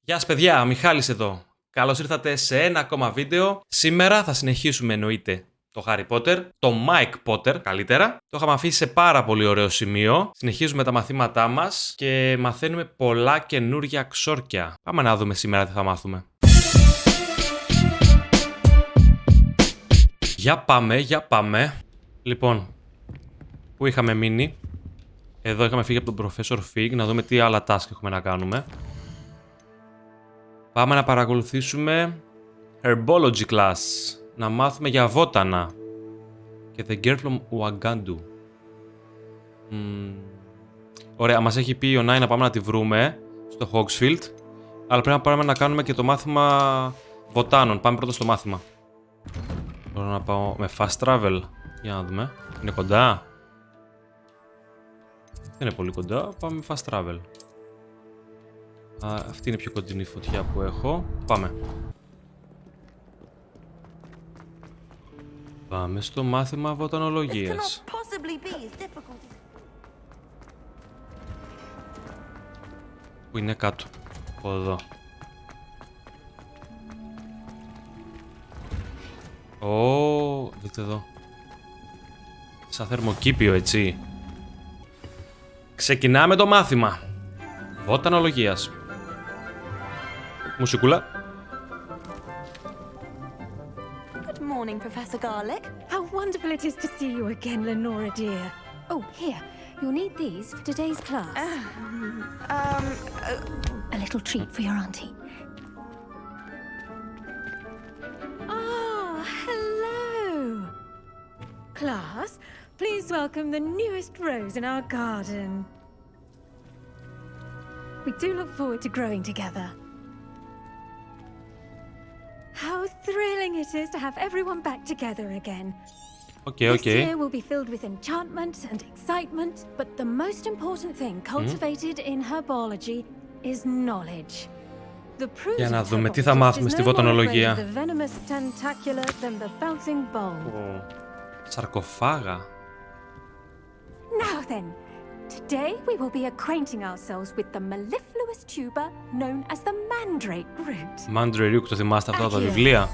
Γεια σας παιδιά, ο Μιχάλης εδώ. Καλώς ήρθατε σε ένα ακόμα βίντεο. Σήμερα θα συνεχίσουμε εννοείται το Harry Potter, το Mike Potter καλύτερα. Το είχαμε αφήσει σε πάρα πολύ ωραίο σημείο. Συνεχίζουμε τα μαθήματά μας και μαθαίνουμε πολλά καινούργια ξόρκια. Πάμε να δούμε σήμερα τι θα μάθουμε. Για πάμε. Λοιπόν, πού είχαμε μείνει? Εδώ είχαμε φύγει από τον Professor Fig, να δούμε τι άλλα task έχουμε να κάνουμε. Πάμε να παρακολουθήσουμε Herbology Class. Να μάθουμε για βότανα. Και The Girl from Wagandu. Ωραία, μας έχει πει η Ονάη να πάμε να τη βρούμε στο Hogsfield. Αλλά πρέπει να πάμε να κάνουμε και το μάθημα βοτάνων. Πάμε πρώτα στο μάθημα. Μπορώ να πάω με fast travel. Για να δούμε. Είναι κοντά? Δεν είναι πολύ κοντά. Πάμε με fast travel. Αυτή είναι η πιο κοντινή φωτιά που έχω. Πάμε. Πάμε στο μάθημα βοτανολογίας. Που είναι κάτω. Από εδώ. Δείτε εδώ. Σαν θερμοκήπιο, έτσι. Ξεκινάμε το μάθημα βοτανολογίας. Μουσικούλα. Good morning, Professor Garlic. How wonderful it is to see you again, Lenora dear. Oh, here. You'll need these for today's class. A little treat for your auntie. Ah, hello. Class, please welcome the newest rose in our garden. We do look forward to growing together. How thrilling it is to have everyone back together again. Okay. This year will be filled with enchantment and excitement, but the most important thing cultivated in herbology is knowledge. The Για να δούμε τι θα μάθουμε στη βοτανολογία. The venomous tentacular than the bouncing bowl. Σαρκοφάγα. Now then, today we will be acquainting ourselves with the mellifluous tuber known as the mandrake root. Mandrake, το θυμάστε αυτό από τα βιβλία?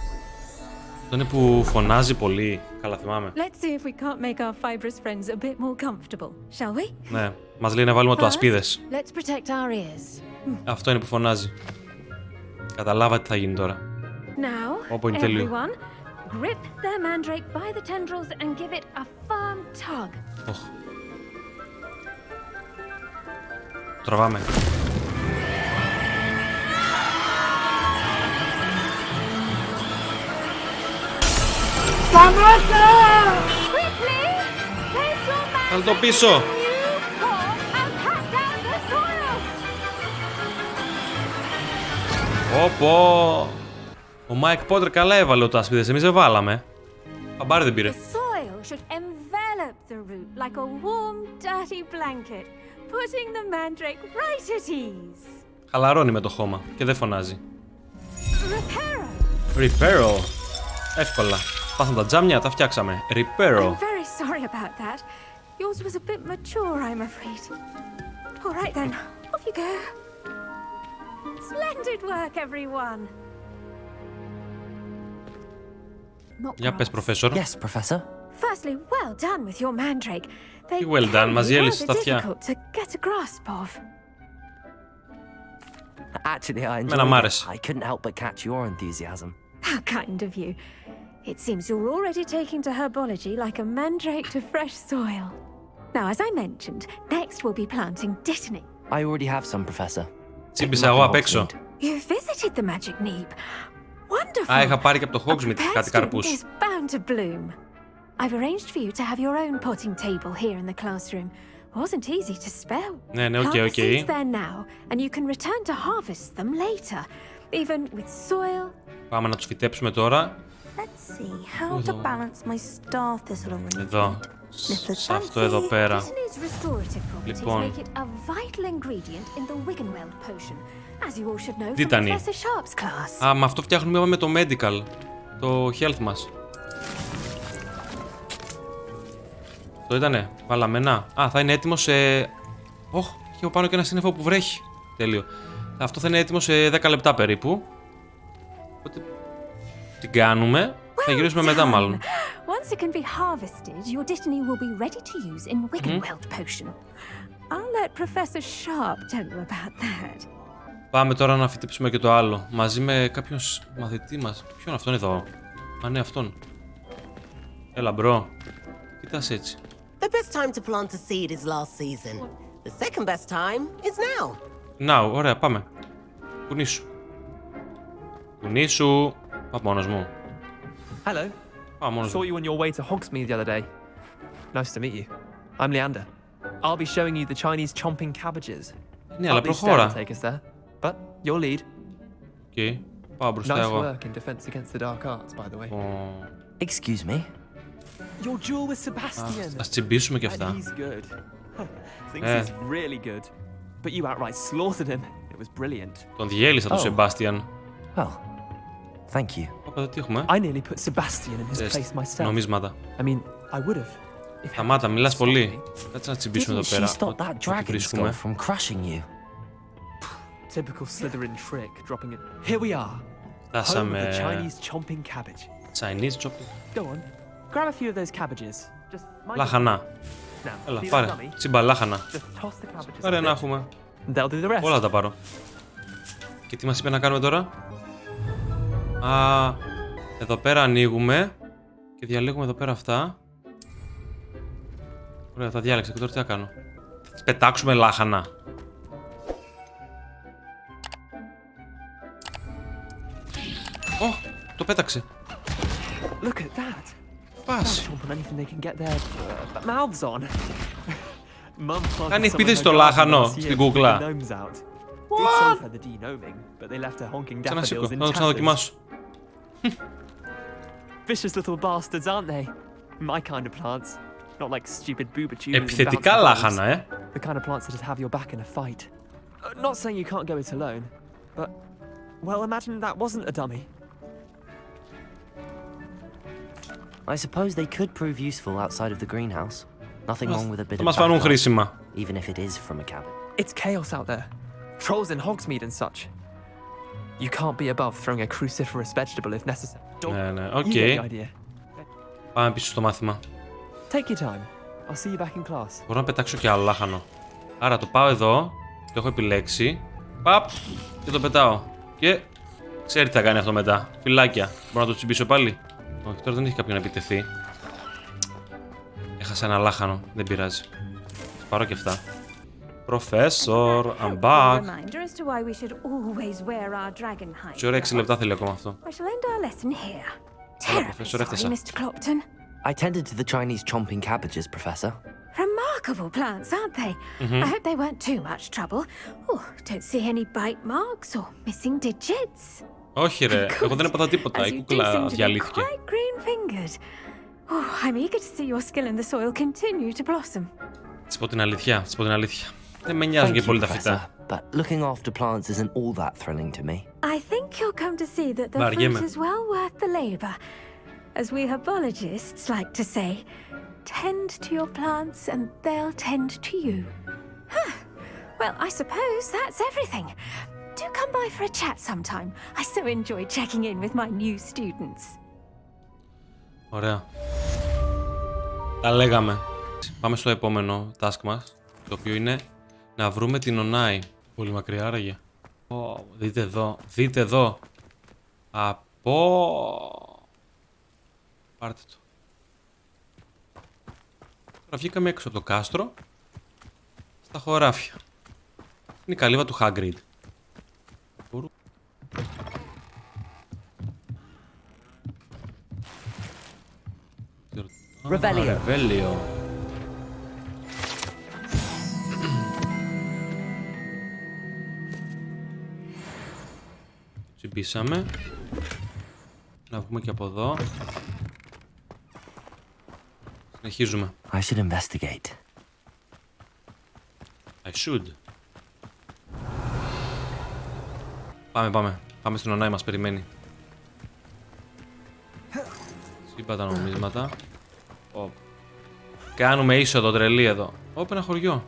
Αυτό είναι που φωνάζει πολύ. Καλά θυμάμαι. Let's see if we can't make our fibrous friends a bit more comfortable, shall we? Ναι, μας λέει να βάλουμε το ασπίδες. Let's protect our ears. Αυτό είναι που φωνάζει. Καταλάβατε τι θα γίνει τώρα. Now, Όπου είναι τέλειο. everyone, grip their mandrake by the tendrils and give it a firm tug. Τραβάμε. Σταμάτα! Quickly, place your Βάλ' το πίσω. and cut down the soil. Όπο. Ο Mike Potter καλά έβαλε το ασπίδες, εμείς δεν βάλαμε. Παμπάρι δεν πήρε. The soil should envelop the root like a warm, dirty blanket, putting the mandrake right at ease. Χαλαρώνει με το χώμα και δεν φωνάζει. Reparo. Reparo. Εύκολα. Πάθαν τα τζάμια, τα φτιάξαμε. Reparo. I'm very sorry about that. Yours was a bit mature, I'm afraid. All right then, off you go. Splendid work, everyone. Για πες, Professor. Yes, Professor. Firstly, well done with your mandrake. They Well done, can μαζί be έλυσες rather τα αυτιά. difficult to get a grasp of. Actually, I Εμένα μ' enjoyed άρεσε. it. I couldn't help but catch your enthusiasm. How kind of you. It seems you're already taking to herbology like a mandrake to fresh soil. Now, as I mentioned, next we'll be planting dittany. I already have some, Professor. Τσίμπησα εγώ απ' έξω. You visited the magic neep. Wonderful. Α, είχα πάρει και από το A Hogsmeade prepared κάτι student καρπούς. is bound to bloom. I've arranged for you to have your own potting table here in the classroom. Wasn't easy to spell. Ναι, Plant the οκ. seeds there now, and you can return to harvest them later, even with soil. Πάμε να τους φυτέψουμε τώρα. Let's see how to balance my star thistle arrangement. Εδώ. Σε αυτό εδώ πέρα. Dittiny's restorative properties Λοιπόν. make it a vital ingredient in the Wiggenweld potion, as you all should know from Dittany. Professor Sharp's class. Α, με αυτό φτιάχνουμε με το medical. Το health μας. Το ήτανε. Βάλαμε ένα. Α, θα είναι έτοιμο σε... Ωχ, έχει από πάνω και ένα σύννεφο που βρέχει. Τέλειο. Αυτό θα είναι έτοιμο σε 10 λεπτά περίπου. Οπότε την κάνουμε. Θα γυρίσουμε μετά μάλλον. Once it can be harvested, your destiny will be ready to use in Wiggenweld potion. I'll let Professor Sharp tell you about that. Πάμε τώρα να φυτέψουμε και το άλλο. Μαζί με κάποιον μαθητή μας. Ποιον αυτόν εδώ? Α, ναι, αυτόν. Έλα, μπρο. Κοίτας έτσι. The best time to plant a seed is last season. The second best time is now. Now, ωραία, πάμε. Κουνήσου. Κουνήσου. Πάω μόνος μου. Hello. Πάω μόνος Saw μου. you on your way to Hogsmeade the other day. Nice to meet you. I'm Leander. I'll be showing you the Chinese chomping cabbages. Ναι, αλλά Hardly προχώρα. stare to take us there, but your lead. Οκ. Πάω μπροστά Nice εγώ. work in defense against the dark arts, by the way. Excuse me. Your duel with Sebastian. Ας τσιμπήσουμε και And αυτά. he's good. Thinks he's really good. But you outright slaughtered him. It was brilliant. Τον διέλυσα τον Σεμπάστιαν. Well, thank you. Όπα, τι έχουμε? I nearly put Sebastian in his place myself. Νομίσματα. I mean, I would have. Σταμάτα, μιλάς πολύ. Κάτσε να τσιμπήσουμε εδώ Didn't πέρα. she stop that Ό,τι dragon skull βρίσκουμε. from crushing you? Typical Slytherin trick, dropping it. Here we are. Home of the Φτάσαμε. Chinese chomping cabbage. Chinese chopping. Go on, grab a few of those cabbages. Just mind Λάχανα. Now, Έλα, see that πάρε. dummy? Τσίμπα, λάχανα. Just toss the cabbages. Πάρε in να it. έχουμε. They'll do the rest. Όλα θα τα πάρω. Και τι μας είπε να κάνουμε τώρα? Α, εδώ πέρα ανοίγουμε και διαλέγουμε εδώ πέρα αυτά. Ωραία, τα διάλεξα και τώρα τι θα κάνω? Θα τις πετάξουμε λάχανα. Το πέταξε. Look at that. Πας. Chomp on anything they can get their mouths on. Mum planted Κάνει some in επίθεση her στο garden λάχανο, last year στην to keep κούκλα. the gnomes out. Did save her the denoming, but they left her honking Ξανασήκω, daffodils in να το tatters. ξαναδοκιμάσω. Vicious little bastards, aren't they? My kind of plants. Not like stupid booba tubers and Επιθετικά bouncing λάχανα, balls. The kind of plants that'd have your back in a fight. Not saying you can't go it alone, but, well, imagine that wasn't a dummy. I suppose they could prove useful outside of the greenhouse. Nothing wrong with a bit Θα of μας φανούν backup, χρήσιμα. even if it is from a cabin. It's chaos out there. Trolls in Hogsmeade and such. You can't be above throwing a cruciferous vegetable if necessary. Ναι, ναι, You οκ. get the idea. Πάμε πίσω στο μάθημα. Take your time. I'll see you back in class. Μπορώ να πετάξω και άλλο λάχανο. Άρα το πάω εδώ, το έχω επιλέξει. Παπ! Και το πετάω. Και ξέρει τι θα κάνει αυτό μετά. Φυλάκια. Μπορώ να το τσιμπήσω πάλι? Όχι, τώρα δεν έχει κάποιον να επιτεθεί. Έχασα ένα λάχανο. Δεν πειράζει. Θα πάρω και αυτά. Professor, I'm back. Reminder as to why we should always wear our dragon hide. Σε ώρα 6 λεπτά θέλει ακόμα αυτό. I shall end our lesson here. Hello, Terribly Professor, sorry, έφτασα. Mr. Clopton. I tended to the Chinese chomping cabbages, Professor. Remarkable plants, aren't they? I hope they weren't too much trouble. Oh, don't see any bite marks or missing digits. Όχι ρε, εγώ δεν έπαθα τίποτα. As Η you do κούκλα seem to be διαλύθηκε. quite green-fingered. Oh, I'm eager to see your skill in the soil continue to blossom. Της πω την αλήθεια, της πω την αλήθεια. Δεν με νοιάζουν και Thank you, πολύ τα Professor, φυτά. but looking after plants isn't all that thrilling to me. I think you'll come to see that the Βαριέμαι. fruit is well worth the labor. As we herbologists like to say, tend to your plants and they'll tend to you. Huh. Well, I suppose that's everything. Do come by for a chat sometime. I so enjoy checking in with my new students. Ωραία. Τα λέγαμε. Πάμε στο επόμενο task μας, το οποίο είναι να βρούμε την Ονάη. Πολύ μακριά άραγε. Δείτε εδώ, δείτε εδώ. Πάρτε το. Τώρα βγήκαμε έξω από το κάστρο, στα χωράφια. Είναι η καλύβα του Hagrid. Revelio. Revelio. Τσιμπήσαμε. Να βγούμε και από εδώ. Συνεχίζουμε. I should investigate. I should. Πάμε, πάμε. Πάμε στην Ονάη, μας περιμένει. Σύμπα τα νομίσματα. Κάνουμε είσοδο τρελή εδώ. Ωπ, ένα χωριό.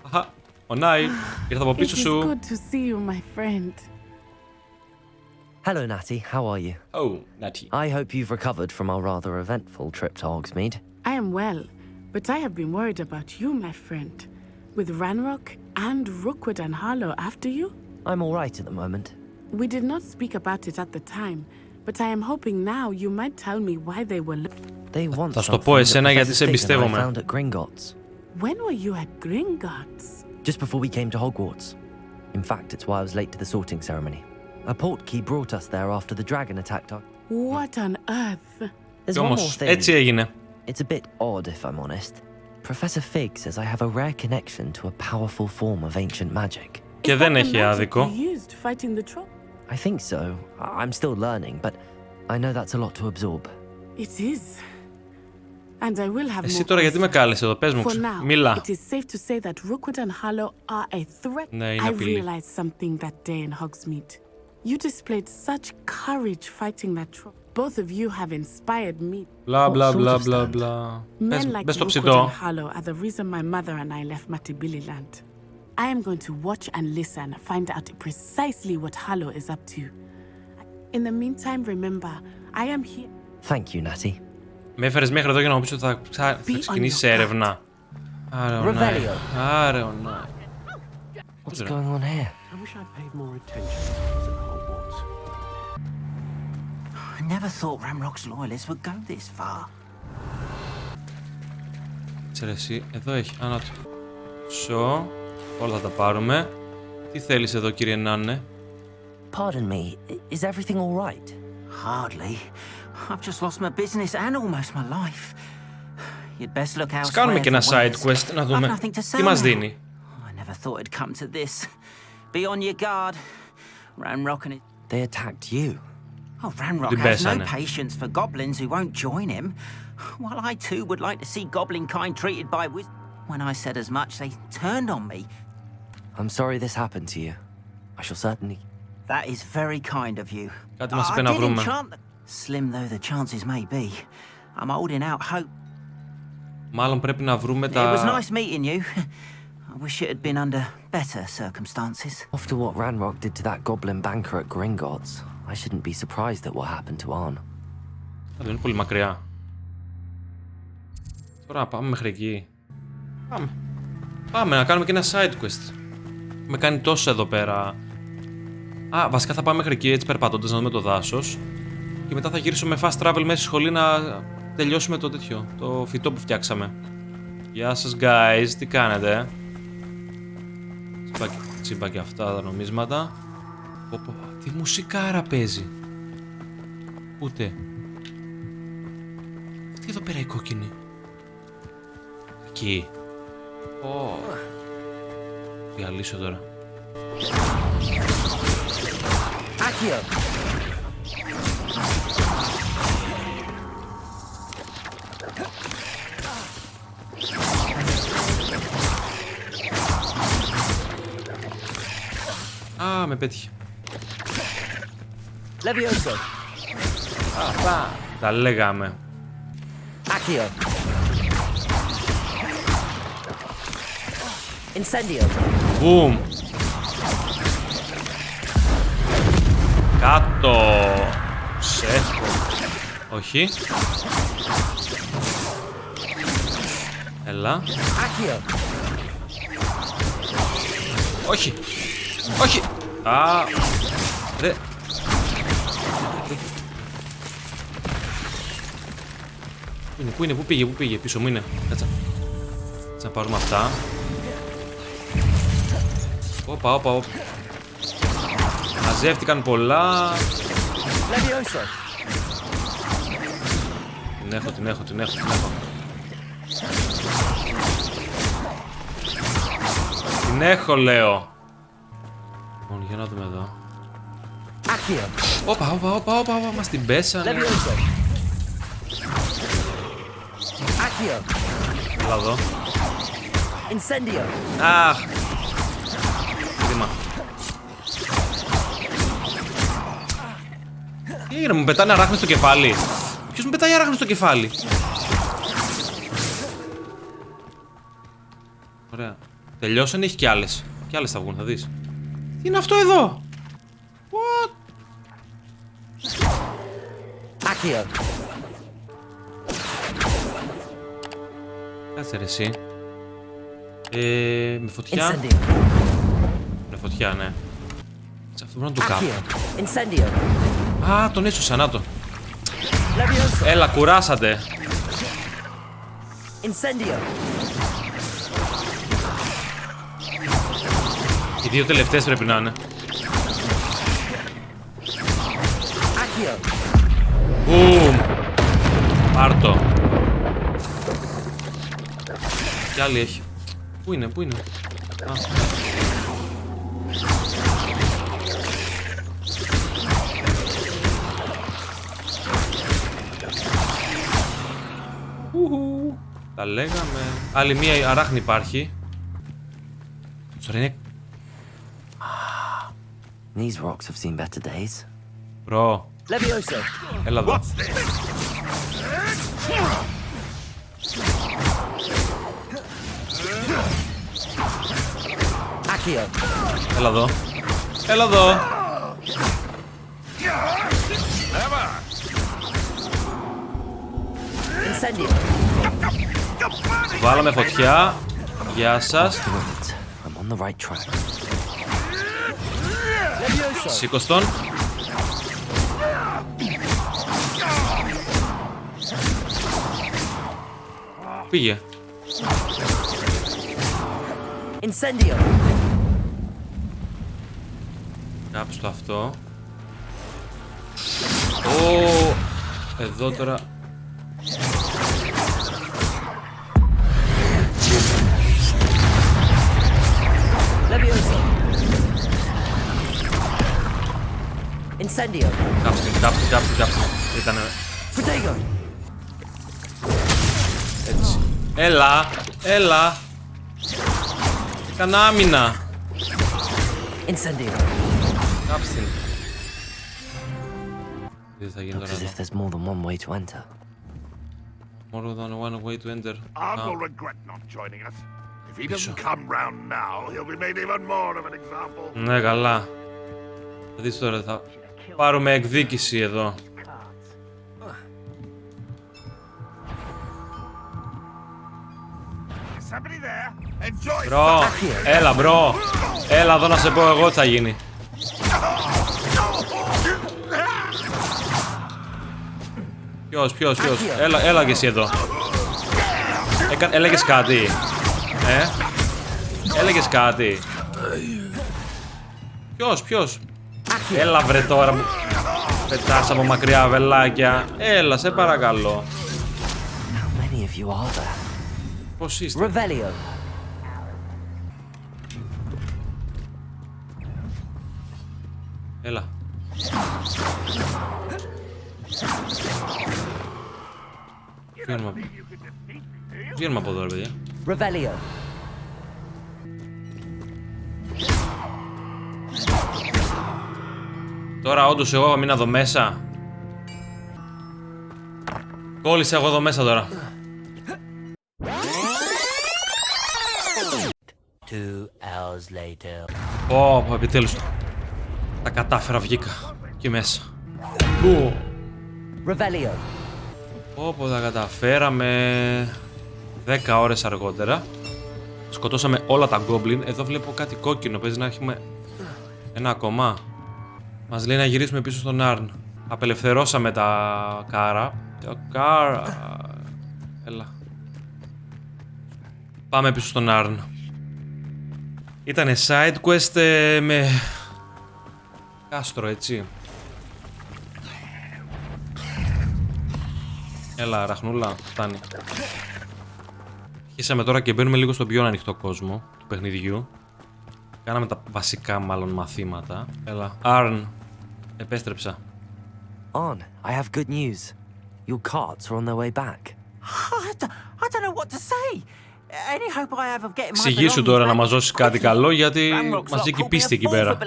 Αχα. Ο Νάι, ήρθα από πίσω σου. Good to see you, my friend. Hello, Natty. How are you? Oh, Natty. I hope you've recovered from our rather eventful trip to Hogsmeade. I am well, but I have been worried about you, my friend. With Ranrock and Rookwood and Harlow after you? I'm all right at the moment. We did not speak about it at the time, but I am hoping now you might tell me why they were. They want Θα στο πω something that εσένα γιατί Professor σε Fig and I εμπιστεύομαι. found at Gringotts. When were you at Gringotts? Just before we came to Hogwarts. In fact, it's why I was late to the sorting ceremony. A portkey brought us there after the dragon attacked our... What on earth? There's one more Όμως, thing. έτσι έγινε. It's a bit odd, if I'm honest. Professor Fig says I have a rare connection to a powerful form of ancient magic. Και δεν έχει άδικο. I think so. I'm still learning, but I know that's a lot to absorb. It is. And I will have Εσύ τώρα γιατί με κάλεσε εδώ, πες μου, μίλα. It is safe to say that Rookwood and Harlow are a threat. Ναι, είναι I απειλή. realized something that day in Hogsmeade. You displayed such courage fighting that troll. Both of you have inspired me. Μπλα μπλα μπλα μπλα μπλα. Men like Πες το Rookwood and ψητό. Harlow are the reason my mother and I left Matibililand. I am going to watch and listen, find out precisely what Harlow is up to. In the meantime, remember, I am here. Thank you, Natty. Με έφερες μέχρι εδώ για να μου πεις ότι θα ξεκινήσεις έρευνα. Άρε ο Νάι. Άρε ο Νάι. What's going on here? I wish I paid more attention when I was at Hogwarts. I never thought Ranrock's loyalists would go this far. Ξέρε εσύ, εδώ έχει, ανάτο. Σο, όλα θα τα πάρουμε. Τι θέλεις εδώ, κύριε Νάνε? Pardon me, is everything all right? Hardly. I've just lost my business and almost my life. You'd best look elsewhere. Ας κάνουμε και ένα side quest να δούμε τι μας δίνει. I never thought it'd come to this. Be on your guard. Ranrock and it. They attacked you. Oh, Ranrock has no patience for goblins who won't join him. While I too would like to see goblin kind treated by wisdom. When I said as much, they turned on me. I'm sorry this happened to you. I shall certainly... That is very kind of you. Κάτι μας είπε να βρούμε. Slim though the chances may be, I'm holding out hope. Μάλλον πρέπει να βρούμε τα... It was nice meeting you. I wish it had been under better circumstances. After what Ranrock did to that goblin banker at Gringotts, I shouldn't be surprised at what happened to Arn. Δεν είναι πολύ μακριά. Τώρα πάμε μέχρι εκεί. Πάμε. Πάμε να κάνουμε και ένα side quest. Έχουμε κάνει τόσο εδώ πέρα. Α, βασικά θα πάμε μέχρι εκεί έτσι περπατώντας να δούμε το δάσος. Και μετά θα γυρίσουμε fast travel μέσα στη σχολή να τελειώσουμε το τέτοιο. Το φυτό που φτιάξαμε. Γεια σας guys, τι κάνετε? Τσίμπα και αυτά τα νομίσματα. Τι μουσικάρα παίζει. Ούτε. Αυτή εδώ πέρα η κόκκινη. Εκεί. Διαλύσω τώρα. Accio! Α, με πέτυχε. Levioso! Τα λέγαμε. Accio! Incendio! Boom! Κάτω! Σέχω. Όχι. Έλα. Accio! Όχι! Όχι! Α! Ρε! Πού είναι, πού πήγε, πίσω μου είναι. Κάτσα. Κάτσα να πάρουμε αυτά. Όπα. Μαζεύτηκαν πολλά. Την έχω. Την έχω, λέω. Λοιπόν, για να δούμε εδώ. Όπα, μας την πέσανε. Έλα εδώ. Αχ. Κρίμα. Τι έγινε, μου πετάνε αράχνες στο κεφάλι? Ποιος μου πετάει αράχνες στο κεφάλι? Ωραία. Τελειώσαν ή έχει κι άλλες? Κι άλλες θα βγουν, θα δεις. Τι είναι αυτό εδώ? What? Accio. Κάτσε ρε εσύ. Με φωτιά. Incendio. Με φωτιά, ναι. Σε αυτό μπορώ να το κάνω. Accio. Incendio. Α, τον έσωσα, να το. Levioso. Έλα, κουράσατε. Incendio. Οι δύο τελευταίες πρέπει να είναι. Accio. Μπουμ. Πάρτο. Κι άλλη έχει. Πού είναι, πού είναι? Α. Τα λέγαμε. Άλλη μία αράχνη υπάρχει. Τώρα είναι... These rocks have seen better days. Μπρο. Levioso. Έλα εδώ. Accio. Έλα εδώ. Έλα εδώ. Incendio. Βάλαμε φωτιά. Γεια σας. I'm on the right track. Σήκως τον. Πήγε. Incendio. Κάπου στο αυτό. Ω, εδώ τώρα. Levioso. Incendio. Κάψτε. Ήτανε Protego. έτσι. Έλα. Έκανα άμυνα. Incendio. Κάψτε. Τι θα γίνει Looks τώρα as if εδώ? there's more than one way to enter. More than one way to enter. Arn will regret not joining us. If he Πίσω. doesn't come round now, he'll be made even more of an example. Ναι, καλά. Θα δεις τώρα, θα πάρουμε εκδίκηση εδώ. Somebody there? Enjoy. Μπρο, έλα μπρο. Έλα εδώ να σε πω εγώ τι θα γίνει. Ποιος. Έλα και εσύ εδώ. Έλεγες κάτι. Έλεγες κάτι. Ποιος. Έλα βρε τώρα που πετάς από μακριά βελάκια. Έλα, σε παρακαλώ. How many of you are there? Πώς είστε? Revelio. Έλα. Βγαίνουμε από εδώ ρε παιδιά. Revelio. Τώρα όντως εγώ μείνω εδώ μέσα. Κόλλησα εγώ εδώ μέσα τώρα. 2 hours later. Πω, επιτέλους τα κατάφερα, βγήκα εκεί μέσα. Μπου. Revelio. Πω, τα καταφέραμε. 10 ώρες αργότερα. Σκοτώσαμε όλα τα goblin. Εδώ βλέπω κάτι κόκκινο, παίζει να έχουμε ένα ακόμα. Μας λέει να γυρίσουμε πίσω στον Άρν. Απελευθερώσαμε τα κάρα. Έλα. Πάμε πίσω στον Άρν. Ήτανε side quest με κάστρο, έτσι. Έλα, ραχνούλα, φτάνει. Αρχίσαμε τώρα και μπαίνουμε λίγο στον πιο ανοιχτό κόσμο του παιχνιδιού. Κάναμε τα βασικά μάλλον μαθήματα. Έλα, Άρν, επέστρεψα. On, I have good news. Your carts are on their way back. I don't know what to say. Any hope I have of getting my Εξηγήσου τώρα να μας δώσεις κάτι καλό, γιατί μας βγήκε η πίστη εκεί πέρα.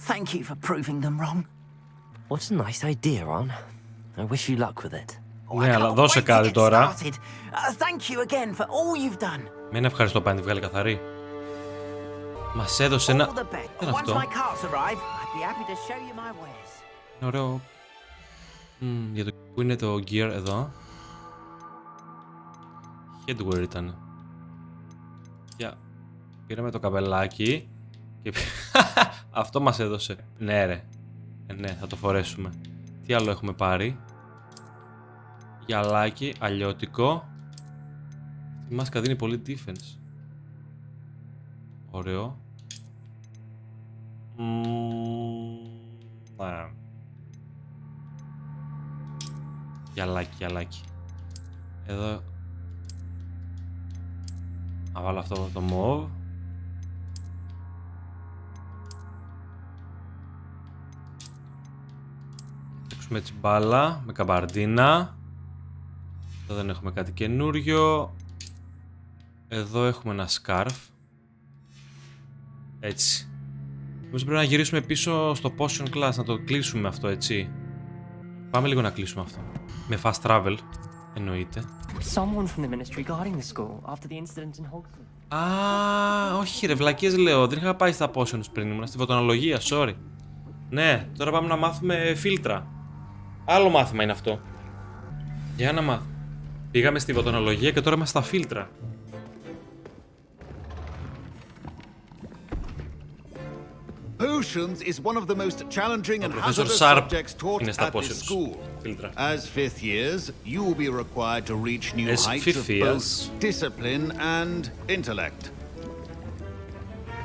Thank you for proving them wrong. What a nice idea, Ron. I wish you luck with it. Ναι, αλλά δώσε κάτι τώρα. Thank you again for all you've done. Με ένα ευχαριστώ πάνε, τη βγάλει καθαρή. Μας έδωσε ένα... Τι είναι αυτό? Είναι ωραίο. Για το που είναι το gear εδώ. Headwear ήταν. Πήραμε το καπελάκι και αυτό μας έδωσε. Ναι ρε. Ναι, θα το φορέσουμε. Τι άλλο έχουμε πάρει? Γυαλάκι, αλλιώτικο. Η μάσκα δίνει πολύ defense. Ωραίο. Γυαλάκι. Εδώ. Να βάλω αυτό το mauve. Παίξουμε έτσι μπάλα με καμπαρντίνα. Εδώ δεν έχουμε κάτι καινούριο. Εδώ έχουμε ένα σκάρφ. Έτσι. Εμείς πρέπει να γυρίσουμε πίσω στο potion class, να το κλείσουμε αυτό, έτσι. Πάμε λίγο να κλείσουμε αυτό. Με fast travel, εννοείται. Α, όχι ρε, βλακίες λέω. Δεν είχα πάει στα potions πριν, ήμουν στη βοτανολογία, sorry. Ναι, τώρα πάμε να μάθουμε φίλτρα. Άλλο μάθημα είναι αυτό. Για να μάθουμε. Πήγαμε στη βοτανολογία και τώρα είμαστε στα φίλτρα. Potions is one of the most challenging and hazardous subjects taught at this school. As fifth years, you will be required to reach new heights of both discipline and intellect.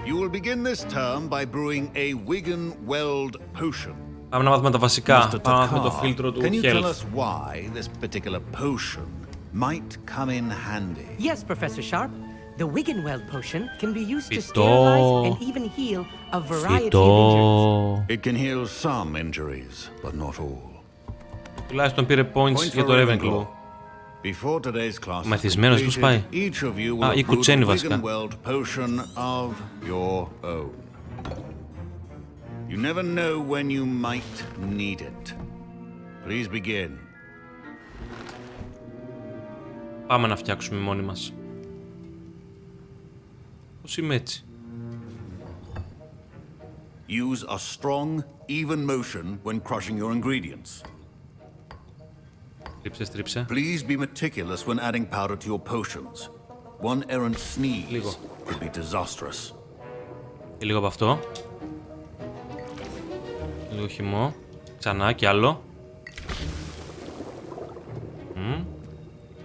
You will begin this term by brewing a Wigan-Weld potion. Πάμε να μάθουμε τα βασικά. Πάμε να μάθουμε το φίλτρο του health. Can you tell us why this particular potion might come in handy? Yes, Professor Sharp. The Wigan-Weld potion can be used to sterilize and even heal a variety of injuries. It can heal some injuries, but not all. Τουλάχιστον πήρε points για το Ravenclaw. Before today's class, μαθησμένος πώς πάει? each of you will brew a Wigan-Weld potion of your own. You never know when you might need it. Please begin. Πάμε να φτιάξουμε μόνοι μας. Πώς είμαι έτσι? Use a strong, even motion when crushing your ingredients. Στρίψε. Please be meticulous when adding powder to your potions. One errant sneeze could be disastrous. Λίγο από αυτό. Λίγο χυμό. Ξανά κι άλλο.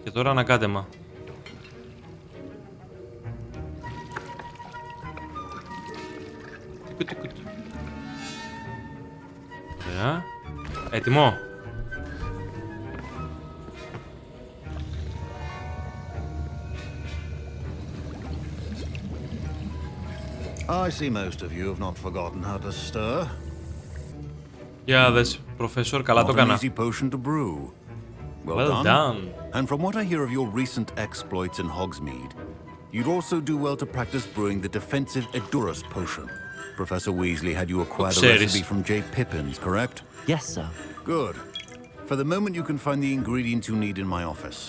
Και τώρα ανακάτεμα. Ωραία. Έτοιμο. I see most of you have not forgotten how to stir. Για δες, Professor, καλά το έκανα. Easy potion to brew. Well done. And from what I hear of your recent exploits in Hogsmeade, you'd also do well to practice brewing the defensive Edurus potion. Professor Weasley had you acquire the recipe from J. Pippin's, correct? Yes, sir. Good. For the moment, you can find the ingredients you need in my office.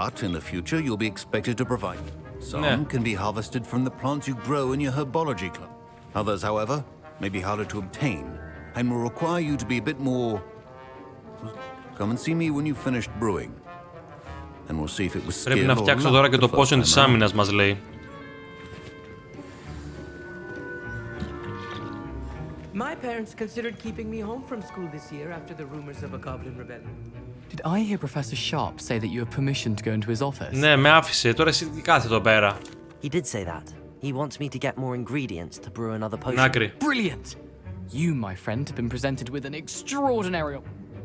But in the future, you'll be expected to provide. Some can be harvested from the plants you grow in your herbology club. Others, however, may be harder to obtain and will require you to be a bit more... Come and see me when you've finished brewing. And we'll see if it was skill or luck. Πρέπει να φτιάξω τώρα και το potion της άμυνας, μας λέει. My parents considered keeping me home from school this year after the rumors of a goblin rebellion. Did I hear Professor Sharp say that you have permission to go into his office? Ναι, με άφησε. Τώρα εσύ τι κάθεσαι εδώ πέρα? He did say that. He wants me to get more ingredients to brew another potion. Άκρη. Brilliant! You, my friend, have been presented with an extraordinary...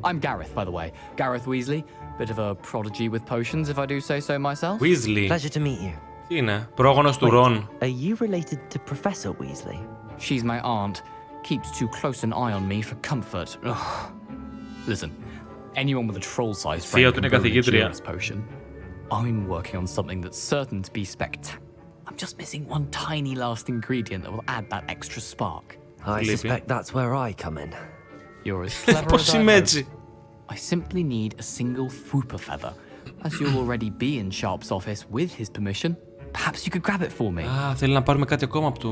I'm Gareth, by the way. Gareth Weasley. Bit of a prodigy with potions, if I do say so myself. Weasley. Pleasure to meet you. Τι είναι? Πρόγονος του Ρον. Are you related to Professor Weasley? She's my aunt. Keeps too close an eye on me for comfort. Ugh. Listen, anyone with a troll-sized brain can brew a genius potion. I'm working on something that's certain to be spectacular. I'm just missing one tiny last ingredient that will add that extra spark. I suspect that's where I come in. You're as clever as I am. I simply need a single Fwooper feather, as you'll already be in Sharp's office with his permission. Perhaps you could grab it for me. Α, θέλει να πάρουμε κάτι ακόμα από το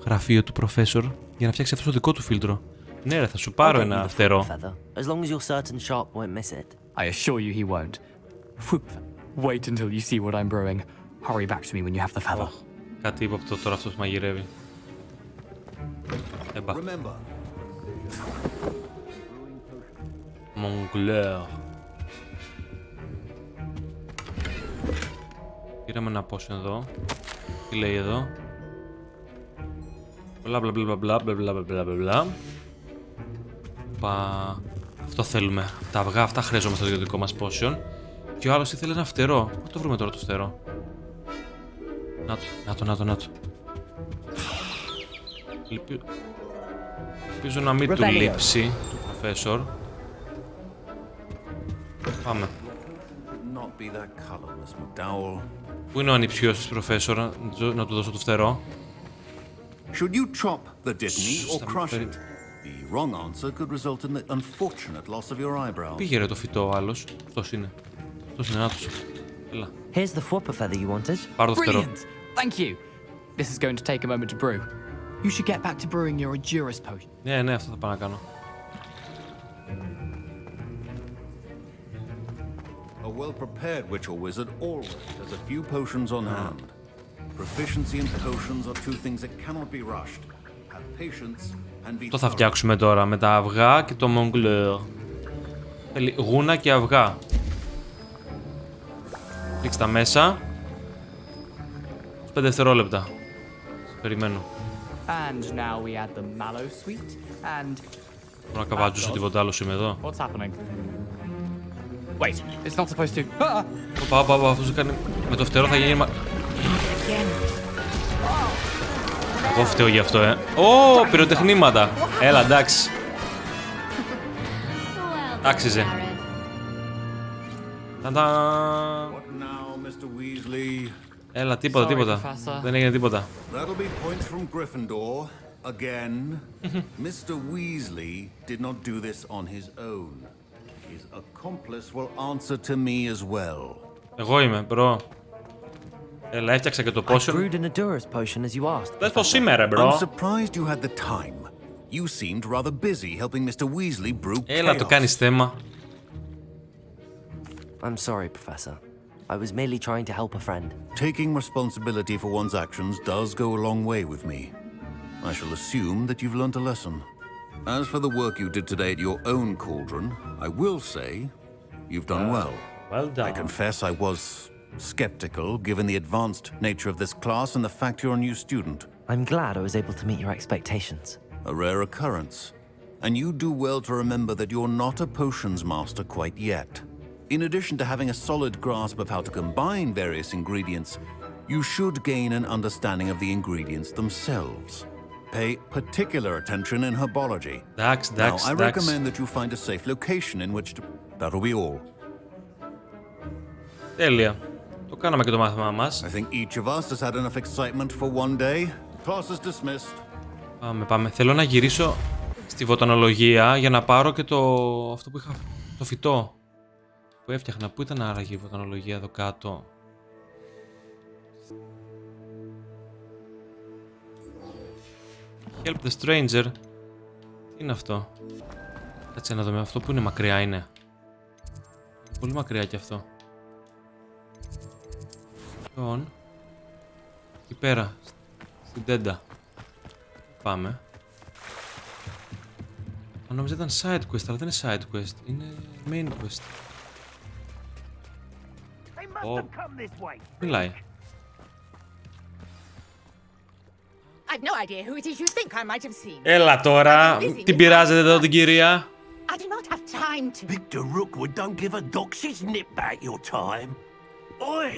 γραφείο του Professor για να φτιάξει αυτό το δικό του φίλτρο. Ναι, ρε, θα σου πάρω ένα φτερό. As long as you're certain Sharp won't miss it. I assure you he won't. Wait until you see what I'm brewing. Hurry back to me when you have the feather. Κάτι ύποπτο τώρα αυτός μαγειρεύει. Έμπα. Μογκλέρ. Πήραμε ένα πόσο εδώ. Τι λέει εδώ? Μπλα μπλα μπλα μπλα μπλα μπλα μπλα. Αυτό θέλουμε. Τα αυγά αυτά χρειαζόμαστε στο δικό μας potion. Και ο άλλος ήθελε ένα φτερό. Πού το βρούμε τώρα το φτερό? Να το. Ελπίζω να μην του λείψει του Professor. Πάμε. Πού είναι ο ανιψιός της Professor, να του δώσω το φτερό? Should you chop the dipney or crush it? The wrong answer could result in the unfortunate loss of your eyebrows. Πήγε ρε το φυτό ο άλλος. Αυτός είναι, νάτος. Έλα. Here's the flopper feather you wanted. Πάρ' το φτερό. Thank you. This is going to take a moment to brew. You should get back to brewing your Endurance potion. Ναι, αυτό θα πάω να κάνω. A well-prepared witch or wizard always has a few potions on hand. Proficiency in potions are two things that cannot be rushed. Have patience and be. Το θα φτιάξουμε τώρα με τα αυγά και το Mongler. Θέλει γούνα και αυγά. Ρίξτε τα μέσα. 5 δευτερόλεπτα. Περιμένω. And now we add the mallow sweet and. Μπορώ να καβατζούσω τίποτα άλλο είμαι εδώ. What's happening? Wait, it's not supposed to. Όπα, αυτός κάνει. Με το φτερό θα γίνει. Εγώ φταίω γι' αυτό, πυροτεχνήματα. Έλα, εντάξει. Άξιζε. Έλα, τίποτα. Δεν έγινε τίποτα. Again, Mr. Weasley did not do this on his own. His accomplice will answer to me as well. Εγώ είμαι, μπρο. Έλα, έφτιαξα και το potion. Δες πως είμαι, ρε, μπρο. I'm surprised you had the time. You seemed rather busy helping Mr. Weasley brew chaos. Έλα, το κάνεις θέμα. I'm sorry, Professor. I was merely trying to help a friend. Taking responsibility for one's actions does go a long way with me. I shall assume that you've learnt a lesson. As for the work you did today at your own cauldron, I will say you've done well. Well done. I confess I was skeptical given the advanced nature of this class and the fact you're a new student. I'm glad I was able to meet your expectations. A rare occurrence. And you do well to remember that you're not a potions master quite yet. In addition to having a solid grasp of how to combine various ingredients, you should gain an understanding of the ingredients themselves. Pay particular attention in herbology. Now, I recommend that you find a safe location in which to... That'll be all. Τέλεια. Το κάναμε και το μάθημά μας. I think each of us has had enough excitement for one day. Class is dismissed. Πάμε. Θέλω να γυρίσω στη βοτανολογία για να πάρω και αυτό που είχα, το φυτό που έφτιαχνα. Πού ήταν άραγε η βοτανολογία εδώ κάτω? Help the stranger. Τι είναι αυτό? Κάτσε να δούμε. Αυτό που είναι μακριά είναι. Πολύ μακριά κι αυτό. Λοιπόν. Εκεί πέρα. Στην τέντα. Πάμε. Αν νόμιζα ήταν side quest, αλλά δεν είναι side quest. Είναι main quest. Μιλάει. I've no idea who it is you think I might have seen. Έλα τώρα, την πειράζετε εδώ την κυρία? I do not have time to... Victor Rookwood don't give a doxy's nip back your time. Oi,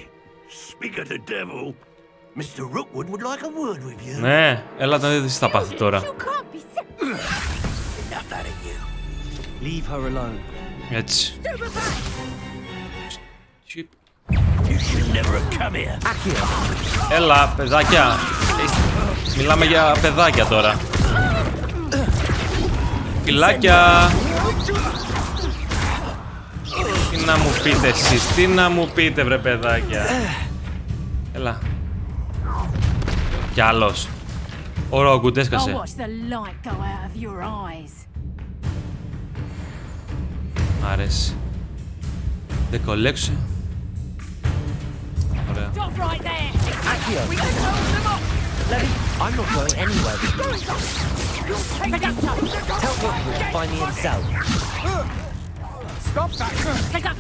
speak of the devil. Mr. Rookwood would like a word with you. Ναι, έλα να δείτε τι θα πάθει τώρα. Enough out of you. Leave her alone. Έτσι. You should never have come here. Έλα, παιδάκια. Μιλάμε για παιδάκια τώρα. Φιλάκια. Τι να μου πείτε εσείς, τι να μου πείτε βρε παιδάκια. Έλα, Κι άλλος. Ο Ρόγκουντ έσκασε. Μ' αρέσει. The collection. Ωραία. I'm not going anywhere with you. Tell Rookwood to find me himself.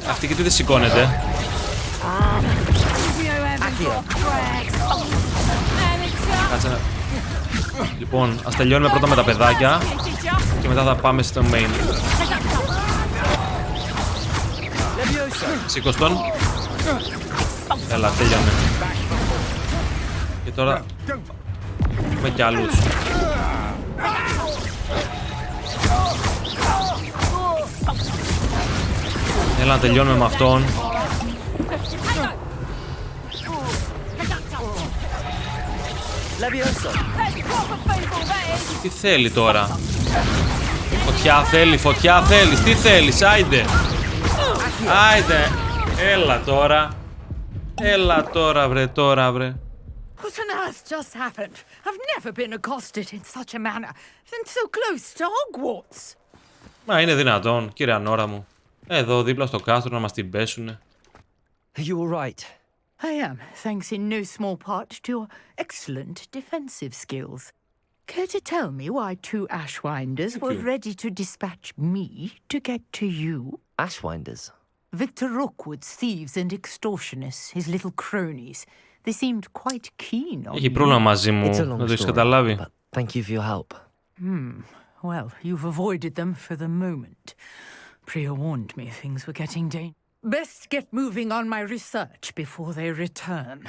Αυτή και τι δεν σηκώνεται. Κάτσε να... Λοιπόν, ας τελειώνουμε πρώτα με τα παιδάκια και μετά θα πάμε στο main. Σήκως τον. Έλα, τέλειωνε. Και τώρα έχουμε κι άλλους. Έλα να τελειώνουμε με αυτόν. Τι θέλει τώρα? Φωτιά θέλει, φωτιά θέλεις. Τι θέλεις, άιντε. Άιντε. Έλα τώρα. Έλα τώρα βρε, τώρα βρε. What on earth just happened? I've never been accosted in such a manner, and so close to Hogwarts. Μα είναι δυνατόν, κύριε Ανώρα μου. Εδώ δίπλα στο κάστρο να μας την πέσουνε. Are you all right? I am, thanks in no small part to your excellent defensive skills. Care to tell me why two Ashwinders were ready to dispatch me to get to you? Ashwinders? Victor Rookwood's thieves and extortionists, his little cronies. They seemed quite keen on Έχει πρόβλημα μαζί μου, να το έχεις καταλάβει. Thank you for your help. Well, you've avoided them for the moment. Pre-warned me things were getting dangerous. Best get moving on my research before they return.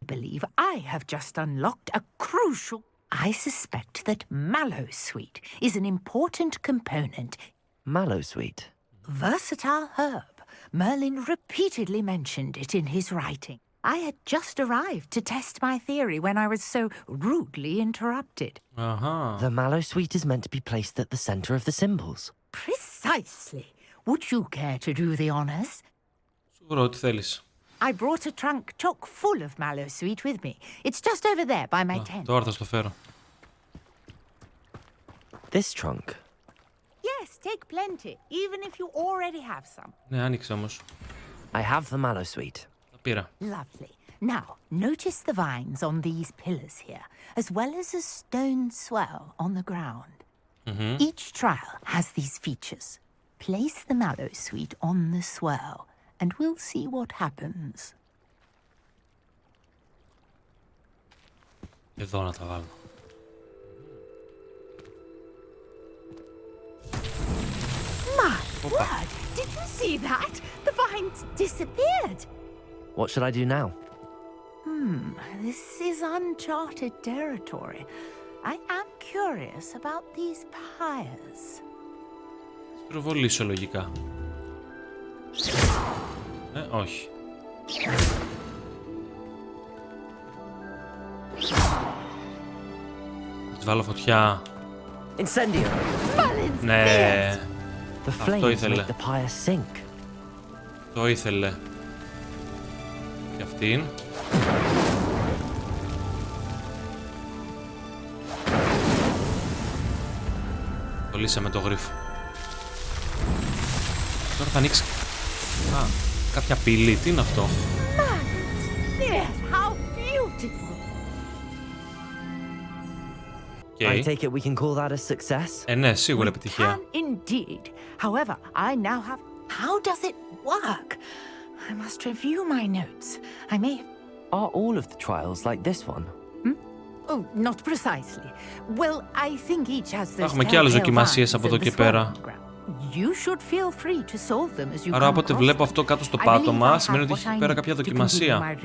I believe I have just unlocked a crucial... I suspect that mallowsweet is an important component. Mallowsweet? Versatile herb. Merlin repeatedly mentioned it in his writing. I had just arrived to test my theory when I was so rudely interrupted. The mallowsweet is meant to be placed at the center of the symbols. Precisely. Would you care to do the honors? Σίγουρα ό,τι θέλεις. I brought a trunk chock full of mallowsweet with me. It's just over there by my tent. Τώρα θα στο φέρω. This trunk? Yes, take plenty, even if you already have some. Ναι, άνοιξε όμως. I have the mallowsweet. Τα πήρα. Lovely. Now, notice the vines on these pillars here, as well as a stone swell on the ground. Each trial has these features. Place the mallowsweet on the swell, and we'll see what happens. Εδώ να τα βάλω. My word! Did you see that? The vines disappeared. What should I do now? This is uncharted territory. I am curious about these pyres. Προβολήσω λογικά. Όχι. Της βάλω φωτιά. Incendio. Ναι. The Αυτό flames ήθελε. make the pyre sink. Το ήθελε. Και αυτήν. Το λύσαμε το γρίφο. Τώρα θα ανοίξει... Α, κάποια πύλη. Τι είναι αυτό? Yes, how beautiful. I take it we can call that a success? Ναι, σίγουρα επιτυχία. Indeed. However, I now have... How does it work? I must review my notes. I may... Are all of the trials like this one? Oh, not precisely. Well, I think each has those... Έχουμε και άλλες δοκιμασίες από εδώ και πέρα. You should feel free to solve them as you Άρα όποτε βλέπω αυτό κάτω στο πάτωμα, σημαίνει ότι έχει πέρα κάποια δοκιμασία.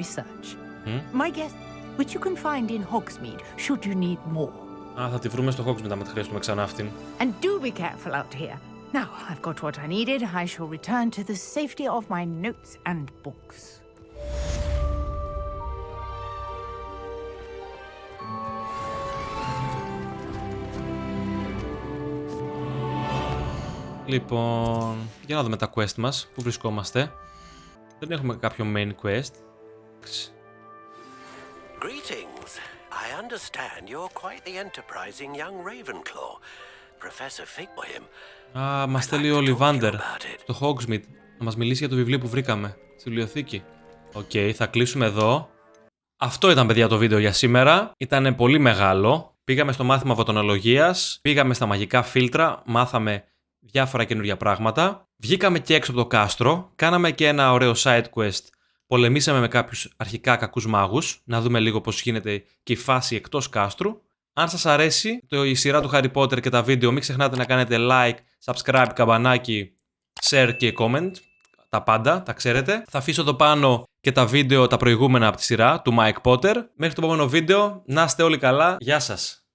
My guess, which you can find in Hogsmeade, should you need more. Α, θα τη βρούμε στο Hogsmeade άμα τη χρειαστούμε ξανά αυτήν. And do be careful out here. Now, I've got what I needed. I shall return to the safety of my notes and books. Λοιπόν, για να δούμε τα quest μας, πού βρισκόμαστε. Δεν έχουμε κάποιο main quest. Greetings. I understand you're quite the enterprising young Ravenclaw. Professor Figwim. Α, μας στέλνει ο Λιβάντερ στο Hogsmeade να μας μιλήσει για το βιβλίο που βρήκαμε στη βιβλιοθήκη. Οκ, θα κλείσουμε εδώ. Αυτό ήταν, παιδιά, το βίντεο για σήμερα. Ήταν πολύ μεγάλο. Πήγαμε στο μάθημα βοτανολογίας, πήγαμε στα μαγικά φίλτρα, μάθαμε διάφορα καινούργια πράγματα. Βγήκαμε και έξω από το κάστρο, κάναμε και ένα ωραίο side quest. Πολεμήσαμε με κάποιους αρχικά κακούς μάγους, να δούμε λίγο πώς γίνεται και η φάση εκτός κάστρου. Αν σας αρέσει η σειρά του Harry Potter και τα βίντεο, μην ξεχνάτε να κάνετε like, subscribe, καμπανάκι, share και comment. Τα πάντα, τα ξέρετε. Θα αφήσω εδώ πάνω και τα βίντεο τα προηγούμενα από τη σειρά του Mike Potter. Μέχρι το επόμενο βίντεο, να είστε όλοι καλά. Γεια σας.